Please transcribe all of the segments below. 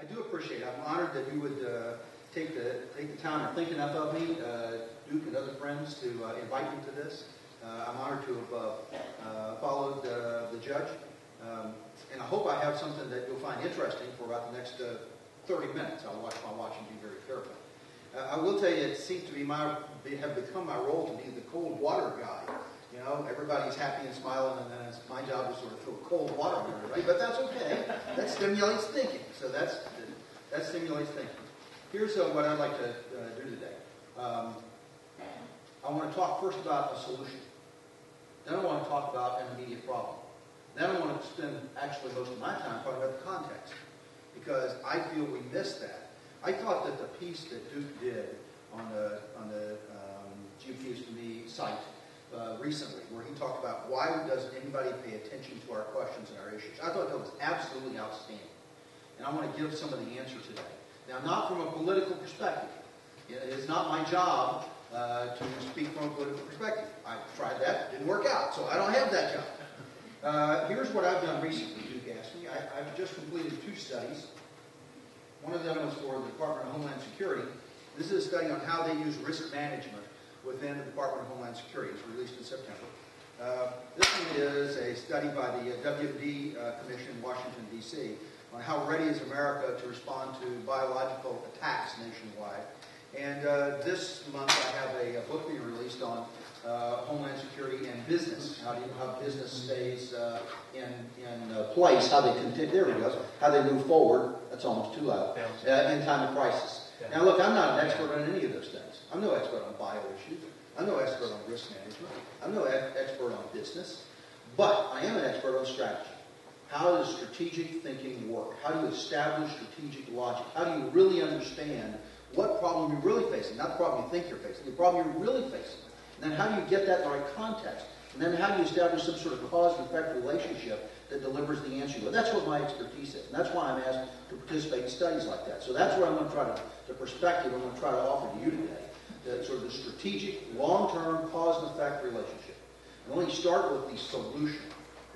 I do appreciate it. I'm honored that you would take the time and think enough of me, Duke and other friends, to invite me to this. I'm honored to have followed the judge. And I hope I have something that you'll find interesting for about the next 30 minutes. I'll watch my watch and be very careful. I will tell you, it seems to be have become my role to be the cold water guy. You know, everybody's happy and smiling, and then it's my job to sort of throw cold water on everybody. But that's okay. That stimulates thinking. So that stimulates thinking. Here's what I'd like to do today. I want to talk first about a solution. Then I want to talk about an immediate problem. Then I want to spend actually most of my time talking about the context, because I feel we missed that. I thought that the piece that Duke did on the GOP to Me site recently, where he talked about why doesn't anybody pay attention to our questions and our issues, I thought that was absolutely outstanding. And I want to give some of the answer today. Now, not from a political perspective. It is not my job to speak from a political perspective. I tried that, didn't work out, so I don't have that job. Here's what I've done recently, Duke asked me. I've just completed 2 studies. One of them was for the Department of Homeland Security. This is a study on how they use risk management within the Department of Homeland Security. It's released in September. This one is a study by the WMD Commission in Washington, D.C. on how ready is America to respond to biological attacks nationwide. And this month I have a book being released on Homeland Security and business, how business stays in place, how they continue, there we go, how they move forward, that's almost too loud, in time of crisis. Now look, I'm not an expert on any of those things. I'm no expert on bio issues. I'm no expert on risk management. I'm no expert on business. But I am an expert on strategy. How does strategic thinking work? How do you establish strategic logic? How do you really understand what problem you're really facing? Not the problem you think you're facing, the problem you're really facing. And then how do you get that in the right context? And then how do you establish some sort of cause and effect relationship that delivers the answer? Well, that's what my expertise is. And that's why I'm asked to participate in studies like that. So that's what I'm going to try to, the perspective I'm going to try to offer to you today. The sort of the strategic, long-term cause and effect relationship. And let me start with the solution.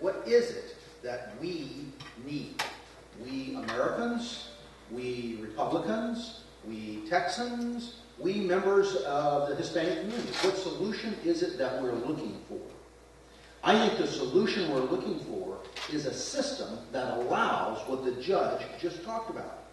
What is it that we need? We Americans, we Republicans, we Texans, we members of the Hispanic community. What solution is it that we're looking for? I think the solution we're looking for is a system that allows what the judge just talked about.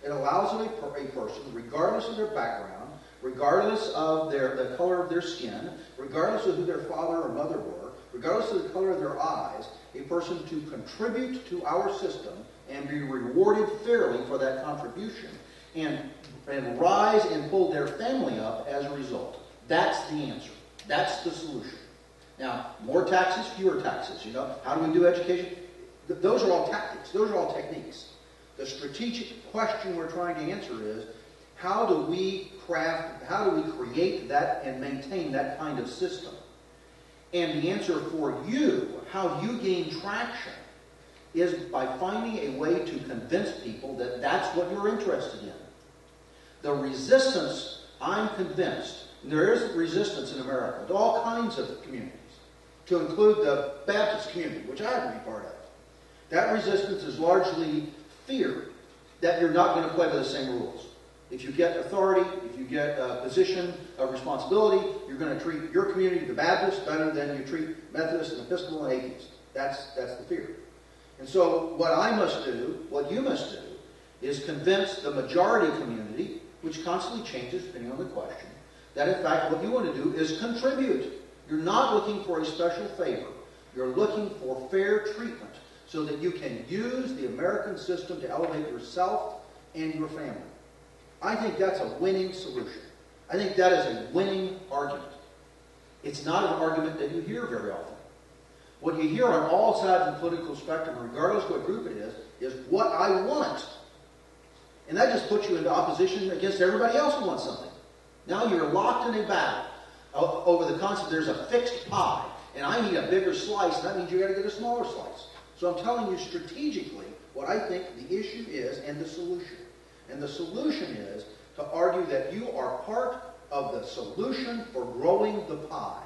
It allows a person, regardless of their background, regardless of the color of their skin, regardless of who their father or mother were, regardless of the color of their eyes, a person to contribute to our system and be rewarded fairly for that contribution and rise and pull their family up as a result. That's the answer. That's the solution. Now, more taxes, fewer taxes. You know, how do we do education? Those are all tactics. Those are all techniques. The strategic question we're trying to answer is, how do we create that and maintain that kind of system? And the answer for you, how you gain traction, is by finding a way to convince people that that's what you're interested in. The resistance, I'm convinced, there is resistance in America to all kinds of communities, to include the Baptist community, which I happen to be part of. That resistance is largely fear that you're not going to play by the same rules. If you get authority, if you get a position of responsibility, you're going to treat your community, the Baptist, better than you treat Methodist and Episcopal and atheists. That's the fear. And so what I must do, what you must do, is convince the majority community, which constantly changes depending on the question, that in fact what you want to do is contribute. You're not looking for a special favor. You're looking for fair treatment so that you can use the American system to elevate yourself and your family. I think that's a winning solution. I think that is a winning argument. It's not an argument that you hear very often. What you hear on all sides of the political spectrum, regardless of what group it is what I want. And that just puts you into opposition against everybody else who wants something. Now you're locked in a battle over the concept there's a fixed pie, and I need a bigger slice, and that means you've got to get a smaller slice. So I'm telling you strategically what I think the issue is and the solution. And the solution is to argue that you are part of the solution for growing the pie.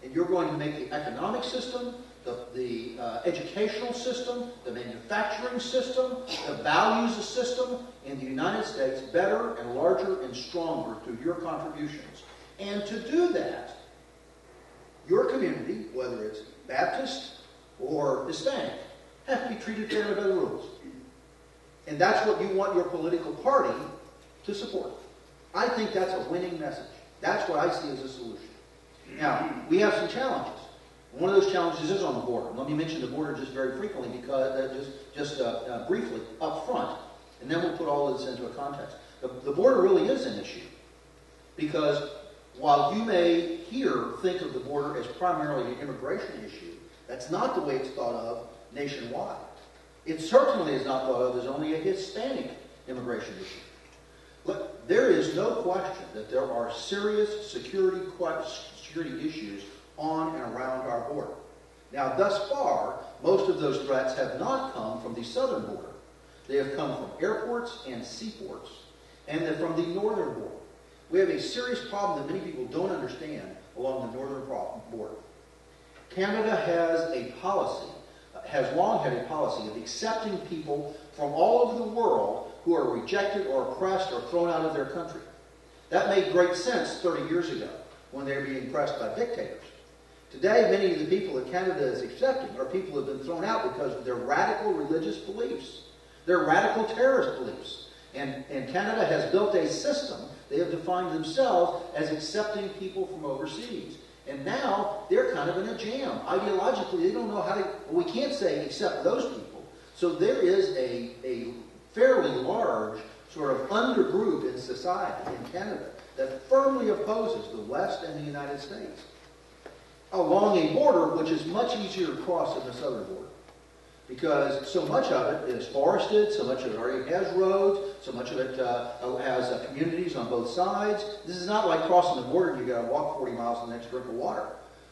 And you're going to make the economic system, the educational system, the manufacturing system, the values system in the United States better and larger and stronger through your contributions. And to do that, your community, whether it's Baptist or Hispanic, have to be treated fairly by the rules. And that's what you want your political party to support. I think that's a winning message. That's what I see as a solution. Now, we have some challenges. One of those challenges is on the border. Let me mention the border just very frequently, because briefly up front, and then we'll put all of this into a context. The border really is an issue, because while you may here think of the border as primarily an immigration issue, that's not the way it's thought of nationwide. It certainly is not thought of as only a Hispanic immigration issue. But there is no question that there are serious security issues on and around our border. Now, thus far, most of those threats have not come from the southern border. They have come from airports and seaports, and then from the northern border. We have a serious problem that many people don't understand along the northern border. Canada has long had a policy of accepting people from all over the world who are rejected or oppressed or thrown out of their country. That made great sense 30 years ago when they were being oppressed by dictators. Today, many of the people that Canada is accepting are people who have been thrown out because of their radical religious beliefs, their radical terrorist beliefs. And Canada has built a system. They have defined themselves as accepting people from overseas. And now they're kind of in a jam. Ideologically, they don't know how to... Well, we can't say accept those people. So there is a fairly large sort of undergroup in society in Canada that firmly opposes the West and the United States along a border which is much easier to cross than the southern border, because so much of it is forested, so much of it already has roads, so much of it has communities on both sides. This is not like crossing the border and you got to walk 40 miles to the next drink of water.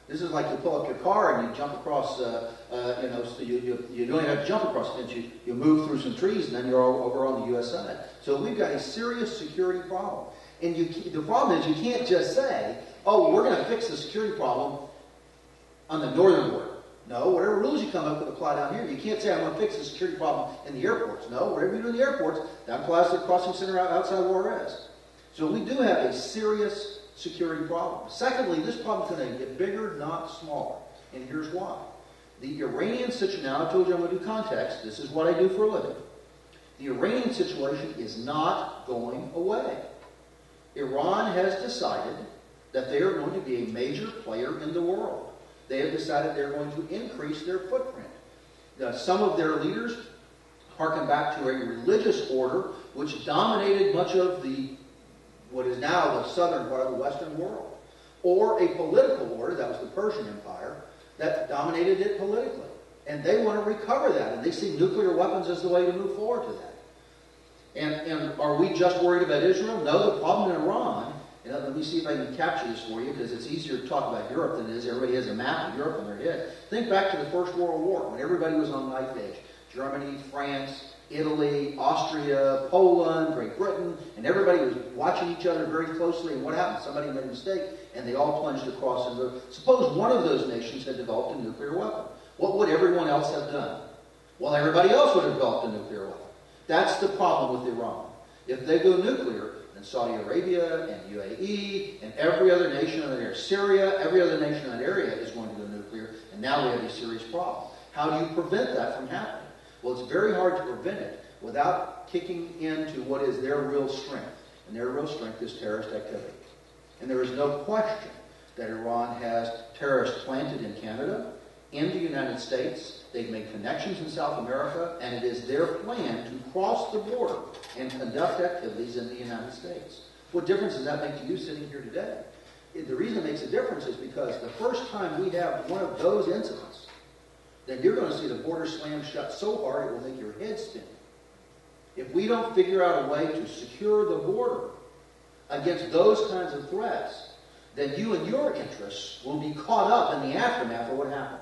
This is like you pull up your car and you jump across, so you don't even have to jump across the fence. You move through some trees and then you're over on the U.S. side. So we've got a serious security problem. And the problem is you can't just say, oh, we're going to fix the security problem on the northern border. No, whatever rules you come up with apply down here. You can't say I'm going to fix the security problem in the airports. No, whatever you do in the airports, that applies to the crossing center outside Juarez. So we do have a serious security problem. Secondly, this problem is going to get bigger, not smaller. And here's why. The Iranian situation, now I told you I'm going to do context. This is what I do for a living. The Iranian situation is not going away. Iran has decided that they are going to be a major player in the world. They have decided they're going to increase their footprint. Some of their leaders harken back to a religious order which dominated much of what is now the southern part of the Western world, or a political order, that was the Persian Empire, that dominated it politically. And they want to recover that, and they see nuclear weapons as the way to move forward to that. And are we just worried about Israel? No, the problem in Iran, and let me see if I can capture this for you, because it's easier to talk about Europe than it is. Everybody has a map of Europe in their head. Think back to the First World War, when everybody was on knife edge. Germany, France, Italy, Austria, Poland, Great Britain, and everybody was watching each other very closely. And what happened? Somebody made a mistake, and they all plunged across into... Suppose one of those nations had developed a nuclear weapon. What would everyone else have done? Well, everybody else would have developed a nuclear weapon. That's the problem with Iran. If they go nuclear, then Saudi Arabia and UAE and every other nation in that area, Syria, every other nation in that area is going to go nuclear, and now we have a serious problem. How do you prevent that from happening? Well, it's very hard to prevent it without kicking into what is their real strength. And their real strength is terrorist activity. And there is no question that Iran has terrorists planted in Canada, in the United States. They've made connections in South America, and it is their plan to cross the border and conduct activities in the United States. What difference does that make to you sitting here today? The reason it makes a difference is because the first time we have one of those incidents, then you're going to see the border slam shut so hard it will make your head spin. If we don't figure out a way to secure the border against those kinds of threats, then you and your interests will be caught up in the aftermath of what happened.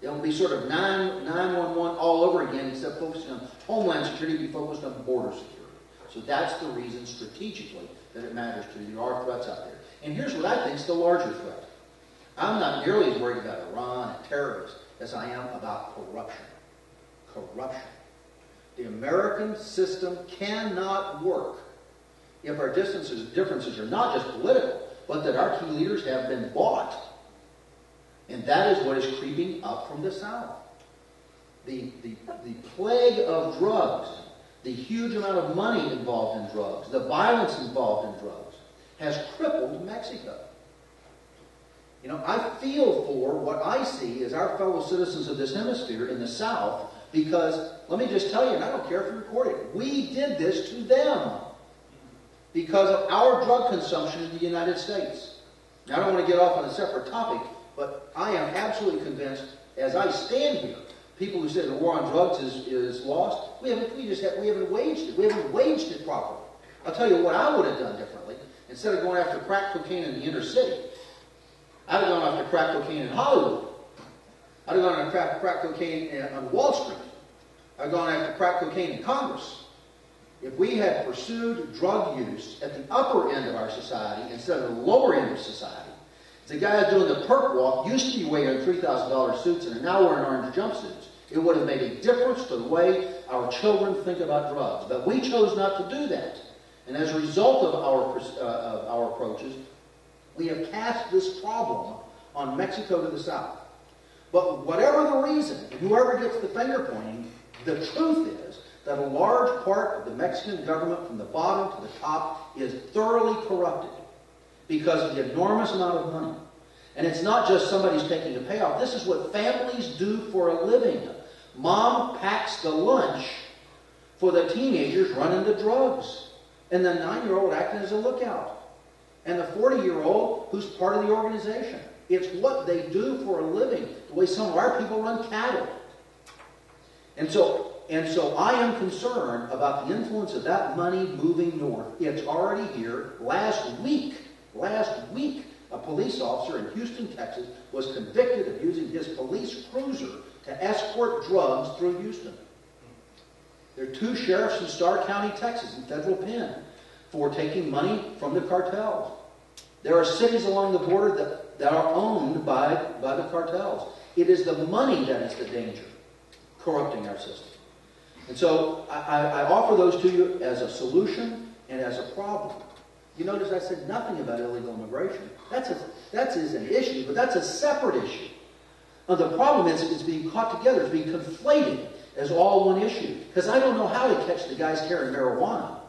It will be sort of 911 all over again, except focusing on Homeland Security, be focused on border security. So that's the reason strategically that it matters to you. There are threats out there. And here's what I think is the larger threat. I'm not nearly as worried about Iran and terrorists as I am about corruption. Corruption. The American system cannot work if our differences are not just political, but that our key leaders have been bought. And that is what is creeping up from the South. The plague of drugs, the huge amount of money involved in drugs, the violence involved in drugs, has crippled Mexico. You know, I feel for what I see as our fellow citizens of this hemisphere in the South, because, let me just tell you, and I don't care if you record it, we did this to them because of our drug consumption in the United States. Now, I don't want to get off on a separate topic, but I am absolutely convinced, as I stand here, people who say the war on drugs is lost, we haven't waged it. We haven't waged it properly. I'll tell you what I would have done differently. Instead of going after crack cocaine in the inner city, I'd have gone after crack cocaine in Hollywood. I'd have gone after crack cocaine on Wall Street. I'd have gone after crack cocaine in Congress. If we had pursued drug use at the upper end of our society instead of the lower end of society, the guy doing the perk walk used to be wearing $3,000 suits and are now wearing orange jumpsuits. It would have made a difference to the way our children think about drugs. But we chose not to do that. And as a result of our approaches, we have cast this problem on Mexico to the south. But whatever the reason, and whoever gets the finger pointing, the truth is that a large part of the Mexican government from the bottom to the top is thoroughly corrupted because of the enormous amount of money. And it's not just somebody's taking a payoff. This is what families do for a living. Mom packs the lunch for the teenagers running the drugs. And the 9-year-old acting as a lookout. And the 40-year-old who's part of the organization. It's what they do for a living. The way some of our people run cattle. And so I am concerned about the influence of that money moving north. It's already here. Last week, a police officer in Houston, Texas, was convicted of using his police cruiser to escort drugs through Houston. There are 2 sheriffs in Starr County, Texas, in federal pen for taking money from the cartels. There are cities along the border that are owned by the cartels. It is the money that is the danger, corrupting our system. And so I offer those to you as a solution and as a problem. You notice I said nothing about illegal immigration. That is an issue, but that's a separate issue. Now, the problem is it's being caught together, it's being conflated as all one issue. Because I don't know how to catch the guys carrying marijuana,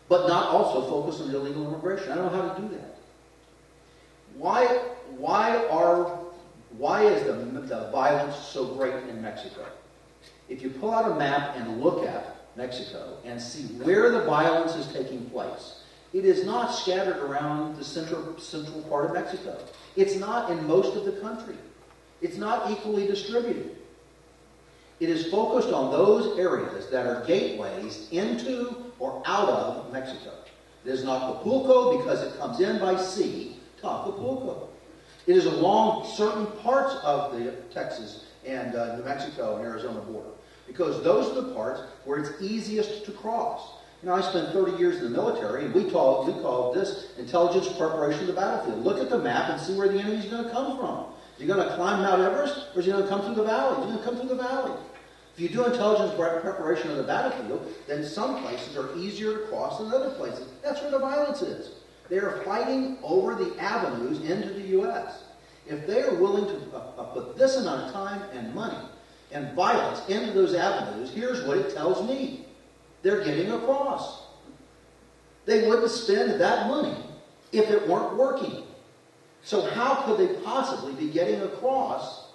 but not also focus on illegal immigration. I don't know how to do that. Why is the violence so great in Mexico? If you pull out a map and look at Mexico and see where the violence is taking place, it is not scattered around the central part of Mexico. It's not in most of the country. It's not equally distributed. It is focused on those areas that are gateways into or out of Mexico. It is not Acapulco because it comes in by sea to Acapulco. It is along certain parts of the Texas and New Mexico and Arizona border because those are the parts where it's easiest to cross. You know, I spent 30 years in the military, and we called this intelligence preparation of the battlefield. Look at the map and see where the enemy's going to come from. Is he going to climb Mount Everest, or is he going to come through the valley? He's going to come through the valley. If you do intelligence preparation of the battlefield, then some places are easier to cross than other places. That's where the violence is. They are fighting over the avenues into the U.S. If they are willing to put this amount of time and money and violence into those avenues, here's what it tells me. They're getting across. They wouldn't spend that money if it weren't working. So how could they possibly be getting across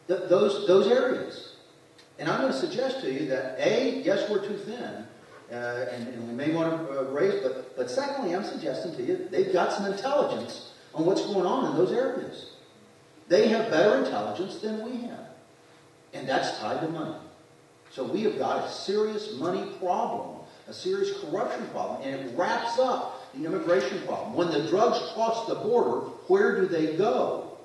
those areas? And I'm going to suggest to you that, A, yes, we're too thin, and we may want to raise, but secondly, I'm suggesting to you they've got some intelligence on what's going on in those areas. They have better intelligence than we have. And that's tied to money. So we have got a serious money problem, a serious corruption problem, and it wraps up the immigration problem. When the drugs cross the border, where do they go?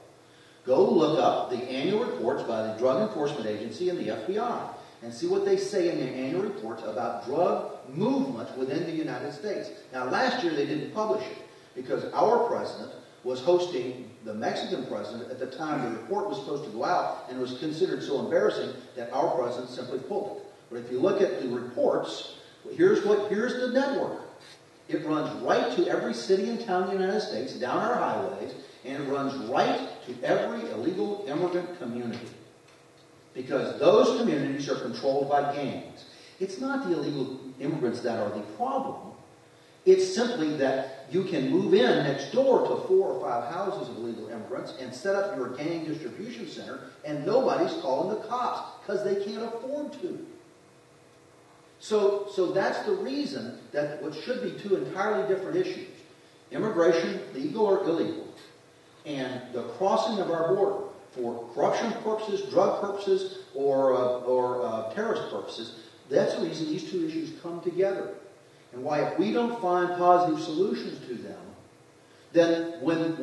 Go look up the annual reports by the Drug Enforcement Agency and the FBI and see what they say in their annual reports about drug movement within the United States. Now, last year they didn't publish it because our president was hosting the Mexican president at the time the report was supposed to go out, and it was considered so embarrassing that our president simply pulled it. But if you look at the reports, here's the network. It runs right to every city and town in the United States, down our highways, and it runs right to every illegal immigrant community. Because those communities are controlled by gangs. It's not the illegal immigrants that are the problem. It's simply that you can move in next door to 4 or 5 houses of illegal immigrants and set up your gang distribution center, and nobody's calling the cops because they can't afford to. So that's the reason that what should be 2 entirely different issues, immigration, legal or illegal, and the crossing of our border for corruption purposes, drug purposes, or terrorist purposes, that's the reason these 2 issues come together. And why, if we don't find positive solutions to them, then when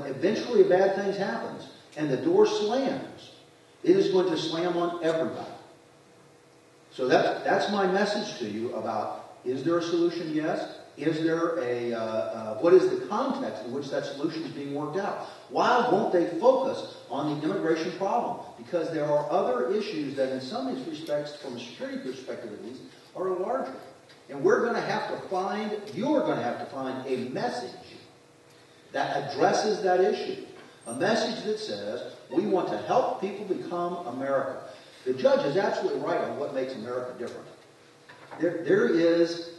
eventually bad things happens and the door slams, it is going to slam on everybody. So that's my message to you about, is there a solution? Yes. Is there what is the context in which that solution is being worked out? Why won't they focus on the immigration problem? Because there are other issues that in some respects, from a security perspective at least, are larger. And you're going to have to find a message that addresses that issue. A message that says, we want to help people become America. The judge is absolutely right on what makes America different. There is,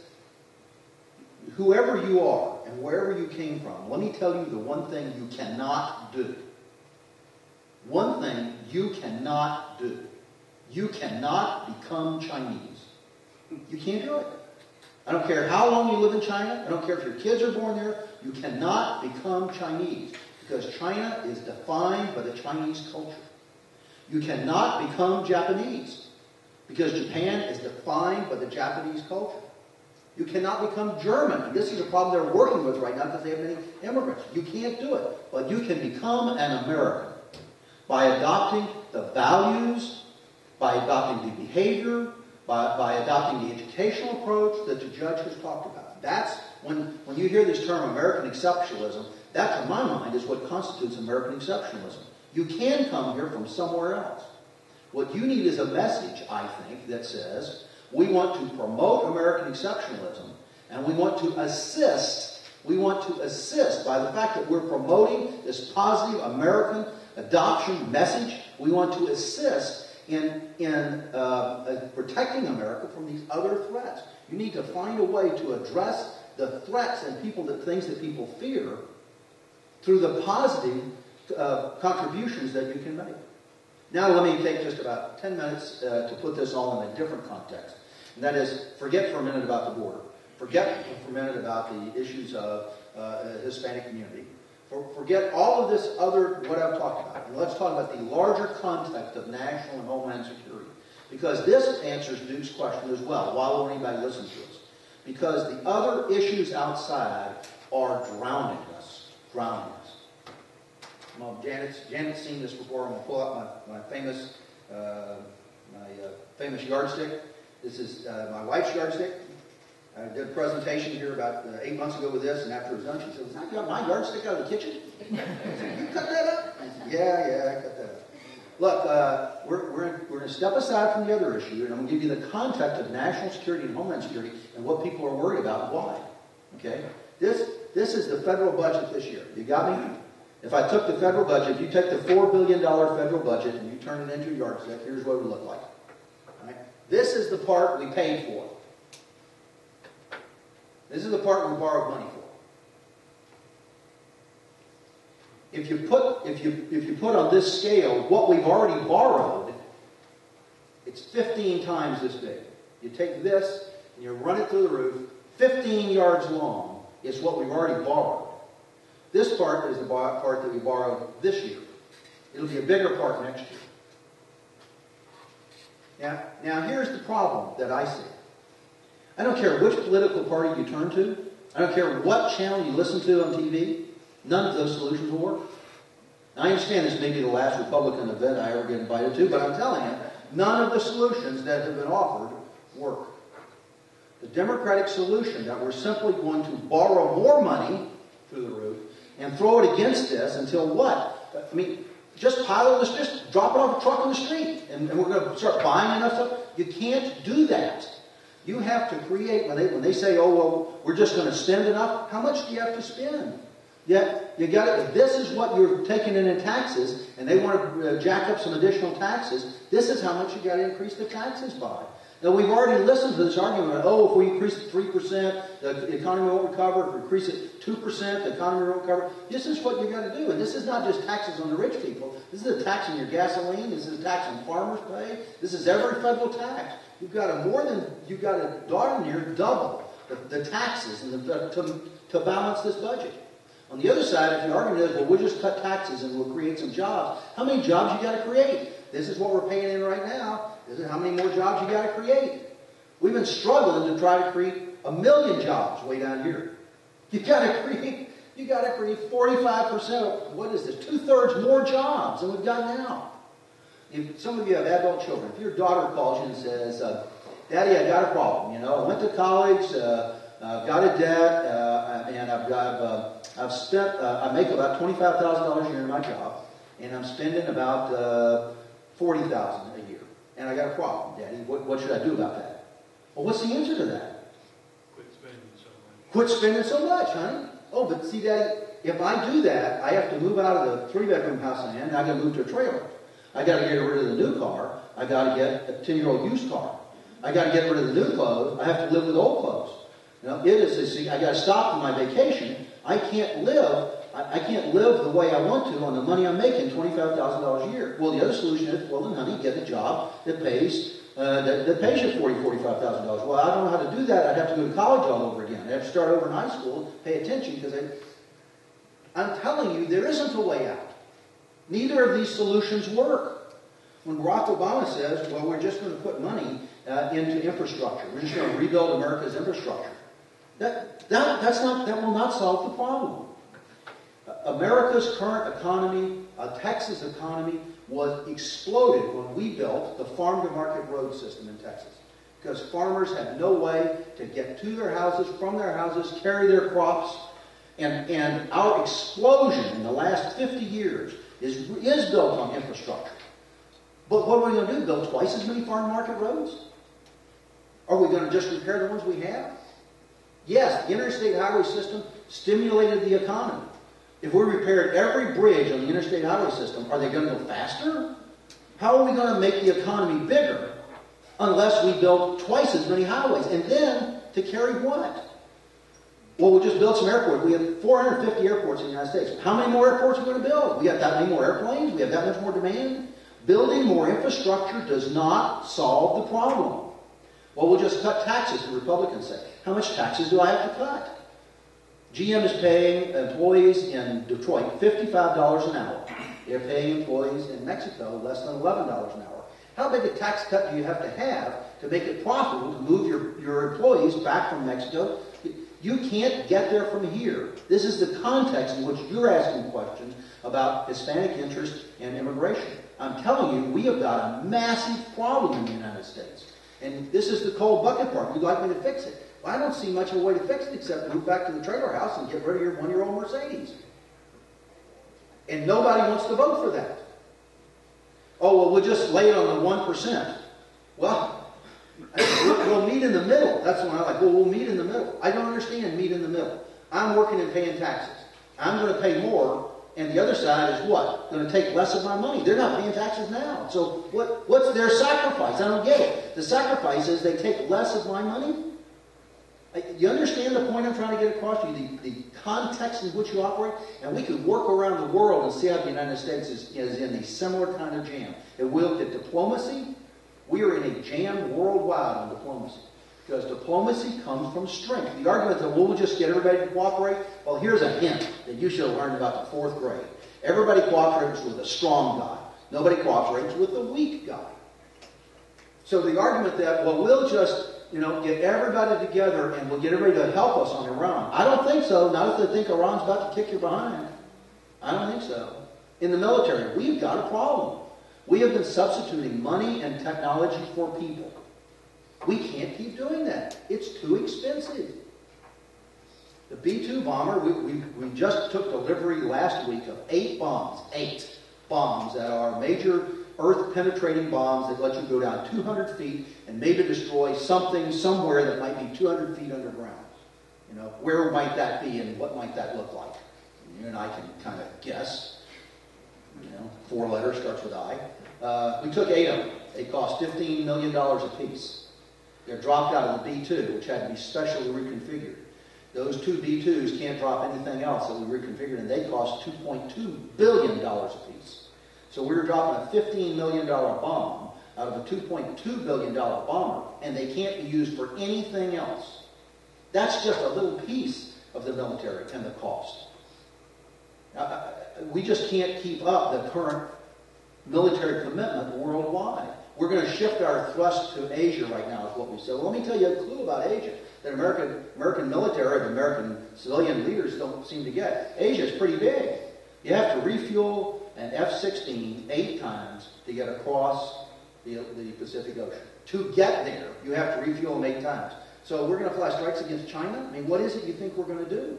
whoever you are and wherever you came from, let me tell you the one thing you cannot do. One thing you cannot do. You cannot become Chinese. You can't do it. I don't care how long you live in China. I don't care if your kids are born there. You cannot become Chinese because China is defined by the Chinese culture. You cannot become Japanese because Japan is defined by the Japanese culture. You cannot become German. And this is a problem they're working with right now because they have many immigrants. You can't do it. But you can become an American by adopting the values, by adopting the behavior, by adopting the educational approach that the judge has talked about. That's when you hear this term American exceptionalism, that to my mind is what constitutes American exceptionalism. You can come here from somewhere else. What you need is a message, I think, that says we want to promote American exceptionalism and we want to assist by the fact that we're promoting this positive American adoption message. We want to assist in protecting America from these other threats. You need to find a way to address the threats and things that people fear through the positive contributions that you can make. Now let me take just about 10 minutes to put this all in a different context. And that is, forget for a minute about the border. Forget for a minute about the issues of Hispanic community. Forget all of this other, what I've talked about. And let's talk about the larger context of national and homeland security. Because this answers Duke's question as well. Why won't anybody listen to us? Because the other issues outside are drowning us. Well, Janet's seen this before. I'm going to pull out my famous yardstick. This is my wife's yardstick. I did a presentation here about 8 months ago with this, and after it was done, she said, "I got my yardstick out of the kitchen." I said, "You cut that up?" I said, Yeah, I cut that up. Look, we're going to step aside from the other issue, and I'm going to give you the context of national security and homeland security and what people are worried about and why. Okay? This is the federal budget this year. You got me? If I took the federal budget, if you take the $4 billion federal budget and you turn it into a yardstick, here's what it would look like. All right? This is the part we paid for. This is the part we borrowed money for. If you put on this scale what we've already borrowed, it's 15 times this big. You take this and you run it through the roof, 15 yards long is what we've already borrowed. This part is the part that we borrowed this year. It'll be a bigger part next year. Now here's the problem that I see. I don't care which political party you turn to. I don't care what channel you listen to on TV. None of those solutions will work. Now, I understand this may be the last Republican event I ever get invited to, but I'm telling you, none of the solutions that have been offered work. The Democratic solution that we're simply going to borrow more money through the roof and throw it against this until what? I mean, just pile this, just drop it off a truck on the street, and we're going to start buying enough stuff. You can't do that. You have to create, when they say, oh, well, we're just going to spend enough, how much do you have to spend? Yet, you got to, if this is what you're taking in taxes, and they want to jack up some additional taxes, this is how much you got to increase the taxes by. Now, we've already listened to this argument, oh, if we increase it 3%, the economy won't recover. If we increase it 2%, the economy won't recover. This is what you got to do. And this is not just taxes on the rich people. This is a tax on your gasoline. This is a tax on farmers' pay. This is every federal tax. You've got to darn near double the taxes to balance this budget. On the other side, if the argument is, well, we'll just cut taxes and we'll create some jobs. How many jobs you got to create? This is what we're paying in right now. This is how many more jobs you got to create. We've been struggling to try to create 1 million jobs way down here. You got to create 45% of, what is this, 2/3 more jobs than we've got now. If some of you have adult children. If your daughter calls you and says, Daddy, I got a problem. You know, I went to college, I've got a debt, and I make about $25,000 a year in my job, and I'm spending about $40,000 a year. And I got a problem, Daddy. What should I do about that? Well, what's the answer to that? Quit spending so much. Quit spending so much, honey. Oh, but see, Daddy, if I do that, I have to move out of the 3-bedroom house I'm in, and I got to move to a trailer. I got to get rid of the new car. I got to get a 10-year-old used car. I got to get rid of the new clothes. I have to live with old clothes. You know, I got to stop for my vacation. I can't live the way I want to on the money I'm making, $25,000 a year. Well, the other solution is, well, then, honey, get a job that pays you $40,000, $45,000. Well, I don't know how to do that. I'd have to go to college all over again. I'd have to start over in high school, pay attention, because I'm telling you, there isn't a way out. Neither of these solutions work. When Barack Obama says, well, we're just going to put money into infrastructure. We're just going to rebuild America's infrastructure. That will not solve the problem. America's current economy, Texas economy, was exploded when we built the farm-to-market road system in Texas. Because farmers had no way to get to their houses, from their houses, carry their crops. And our explosion in the last 50 years is built on infrastructure. But what are we going to do? Build twice as many farm-to-market roads? Are we going to just repair the ones we have? Yes, the interstate highway system stimulated the economy. If we repaired every bridge on the interstate highway system, are they going to go faster? How are we going to make the economy bigger unless we build twice as many highways? And then, to carry what? Well, we'll just build some airports. We have 450 airports in the United States. How many more airports are we going to build? We have that many more airplanes? We have that much more demand? Building more infrastructure does not solve the problem. Well, we'll just cut taxes, the Republicans say. How much taxes do I have to cut? GM is paying employees in Detroit $55 an hour. They're paying employees in Mexico less than $11 an hour. How big a tax cut do you have to make it profitable to move your employees back from Mexico? You can't get there from here. This is the context in which you're asking questions about Hispanic interest and immigration. I'm telling you, we have got a massive problem in the United States. And this is the cold bucket part. You'd like me to fix it. Well, I don't see much of a way to fix it except move back to the trailer house and get rid of your 1-year-old Mercedes. And nobody wants to vote for that. Oh, well, we'll just lay it on the 1%. Well, we'll meet in the middle. That's what I like. Well, we'll meet in the middle. I don't understand meet in the middle. I'm working and paying taxes. I'm going to pay more, and the other side is what? Going to take less of my money. They're not paying taxes now. So what's their sacrifice? I don't get it. The sacrifice is they take less of my money? You understand the point I'm trying to get across to you? The context in which you operate? And we could work around the world and see how the United States is in a similar kind of jam. It will get diplomacy. We are in a jam worldwide on diplomacy. Because diplomacy comes from strength. The argument that we'll just get everybody to cooperate, well, here's a hint that you should have learned about the 4th grade. Everybody cooperates with a strong guy. Nobody cooperates with a weak guy. So the argument that, well, we'll just, get everybody together and we'll get everybody to help us on Iran. I don't think so. Not if they think Iran's about to kick you behind. I don't think so. In the military, we've got a problem. We have been substituting money and technology for people. We can't keep doing that. It's too expensive. The B-2 bomber, we just took delivery last week of 8 bombs that are major earth-penetrating bombs that let you go down 200 feet and maybe destroy something somewhere that might be 200 feet underground. You know, where might that be and what might that look like? You and I can kind of guess. You know, 4 letters, starts with I. We took 8 of them. They cost $15 million a piece. They're dropped out of the B-2, which had to be specially reconfigured. Those 2 B-2s can't drop anything else that we reconfigured, and they cost $2.2 billion a piece. So we were dropping a $15 million bomb out of a $2.2 billion bomber, and they can't be used for anything else. That's just a little piece of the military and the cost. We just can't keep up the current military commitment worldwide. We're going to shift our thrust to Asia right now, is what we said. Well, let me tell you a clue about Asia that American military and American civilian leaders don't seem to get. Asia is pretty big. You have to refuel an F-16 8 times to get across the Pacific Ocean. To get there, you have to refuel them 8 times. So we're going to fly strikes against China? I mean, what is it you think we're going to do?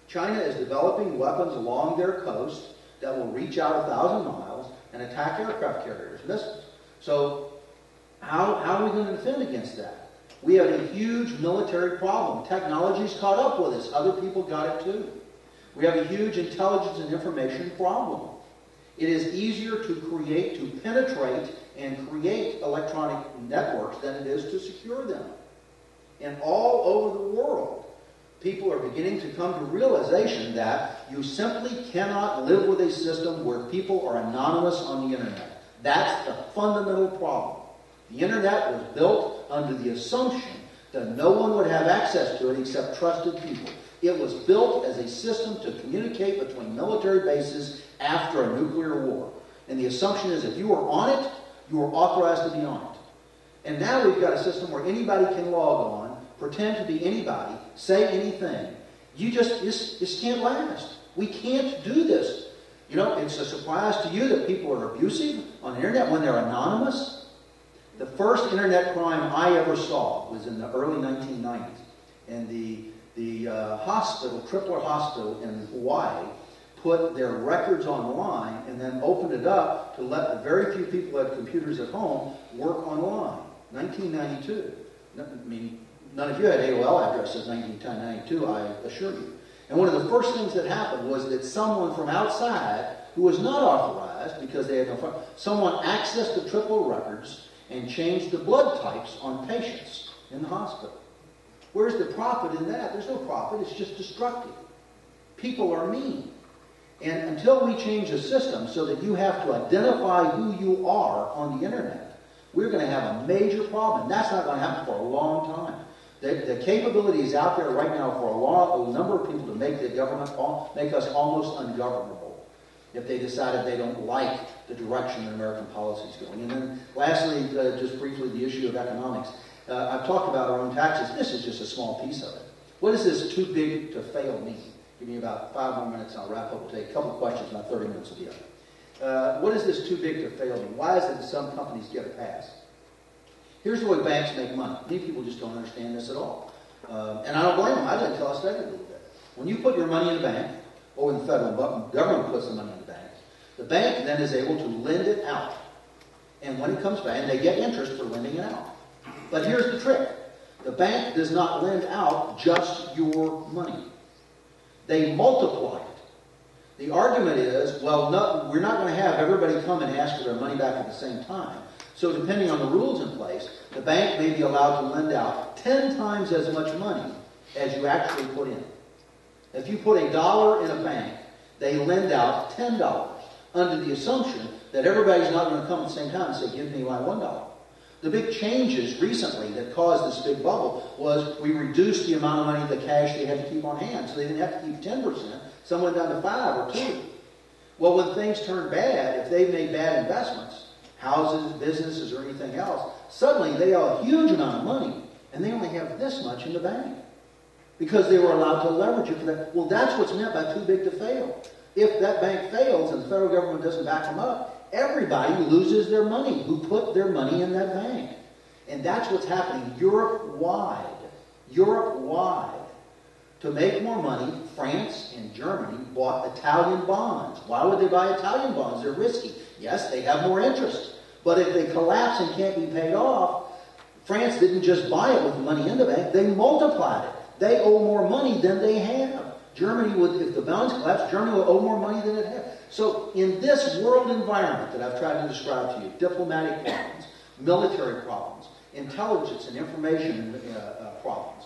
China is developing weapons along their coast that will reach out 1,000 miles and attack aircraft carriers, missiles. So how are we going to defend against that? We have a huge military problem. Technology's caught up with us. Other people got it too. We have a huge intelligence and information problem. It is easier to penetrate and create electronic networks than it is to secure them. And all over the world, people are beginning to come to realization that you simply cannot live with a system where people are anonymous on the internet. That's the fundamental problem. The internet was built under the assumption that no one would have access to it except trusted people. It was built as a system to communicate between military bases after a nuclear war. And the assumption is if you are on it, you are authorized to be on it. And now we've got a system where anybody can log on, pretend to be anybody, say anything. This can't last. We can't do this. You know, it's a surprise to you that people are abusive on the internet when they're anonymous. The first internet crime I ever saw was in the early 1990s. And the hospital, Tripler Hospital in Hawaii, put their records online and then opened it up to let the very few people who had computers at home work online. 1992. I mean, none of you had AOL addresses in 1992, I assure you. And one of the first things that happened was that someone from outside, who was not authorized because they had no phone, someone accessed the Tripler records and changed the blood types on patients in the hospital. Where's the profit in that? There's no profit. It's just destructive. People are mean. And until we change the system so that you have to identify who you are on the internet, we're going to have a major problem. That's not going to happen for a long time. The capability is out there right now for a number of people to make the government, make us almost ungovernable if they decided they don't like the direction that American policy is going. And then lastly, just briefly, the issue of economics. I've talked about our own taxes. This is just a small piece of it. What does this too big to fail mean? Give me about 5 more minutes and I'll wrap up. We'll take a couple of questions, about 30 minutes will be up. What does this too big to fail mean? Why is it that some companies get a pass? Here's the way banks make money. Many people just don't understand this at all. And I don't blame them. I did until I studied a little bit. When you put your money in a bank, or when the federal government puts the money in the bank then is able to lend it out. And when it comes back, and they get interest for lending it out. But here's the trick. The bank does not lend out just your money. They multiply it. The argument is, well, no, we're not going to have everybody come and ask for their money back at the same time. So depending on the rules in place, the bank may be allowed to lend out 10 times as much money as you actually put in. If you put $1 in a bank, they lend out $10 under the assumption that everybody's not going to come at the same time and say, give me my $1. The big changes recently that caused this big bubble was we reduced the amount of money, the cash they had to keep on hand. So they didn't have to keep 10%. Some went down to 5 or 2. Well, when things turn bad, if they've made bad investments, houses, businesses, or anything else, suddenly they owe a huge amount of money, and they only have this much in the bank because they were allowed to leverage it for that. Well, that's what's meant by too big to fail. If that bank fails and the federal government doesn't back them up, everybody loses their money who put their money in that bank. And that's what's happening Europe-wide. Europe-wide. To make more money, France and Germany bought Italian bonds. Why would they buy Italian bonds? They're risky. Yes, they have more interest. But if they collapse and can't be paid off, France didn't just buy it with money in the bank, they multiplied it. They owe more money than they have. Germany would, if the bonds collapse, Germany would owe more money than it had. So in this world environment that I've tried to describe to you, diplomatic problems, military problems, intelligence and information problems,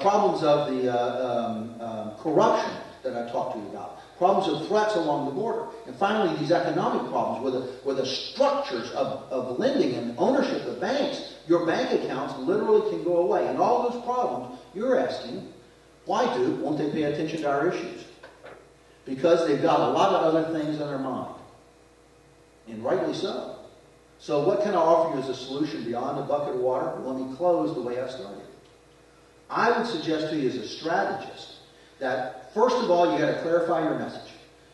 problems of the corruption that I talked to you about, problems of threats along the border, and finally these economic problems where the structures of lending and ownership of banks, your bank accounts literally can go away. And all those problems, you're asking, why won't they pay attention to our issues? Because they've got a lot of other things on their mind. And rightly so. So what can I offer you as a solution beyond a bucket of water? Let me close the way I started. I would suggest to you as a strategist that, first of all, you got to clarify your message.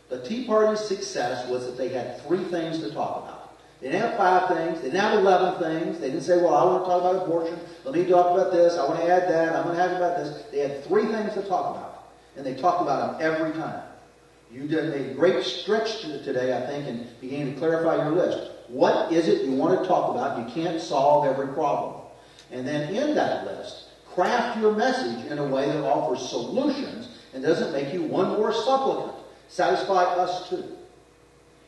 The Tea Party's success was that they had 3 things to talk about. They didn't have 5 things. They didn't have 11 things. They didn't say, well, I want to talk about abortion. Let me talk about this. I want to add that. I'm going to add about this. They had 3 things to talk about. And they talked about them every time. You did a great stretch today, I think, and began to clarify your list. What is it you want to talk about? You can't solve every problem. And then in that list, craft your message in a way that offers solutions and doesn't make you one more supplicant. Satisfy us too.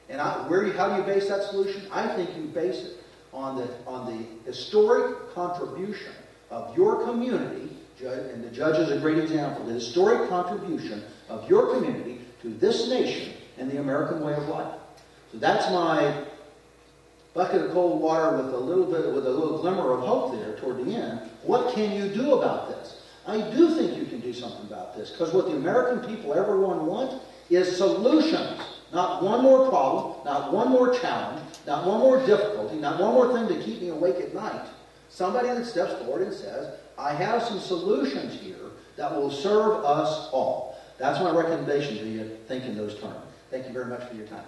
And how do you base that solution? I think you base it on the historic contribution of your community, and the judge is a great example, the historic contribution of your community to this nation and the American way of life. So that's my bucket of cold water with a little glimmer of hope there toward the end. What can you do about this? I do think you can do something about this, because what the American people, everyone want, is solutions. Not one more problem, not one more challenge, not one more difficulty, not one more thing to keep me awake at night. Somebody that steps forward and says, I have some solutions here that will serve us all. That's my recommendation to you. Think in those terms. Thank you very much for your time.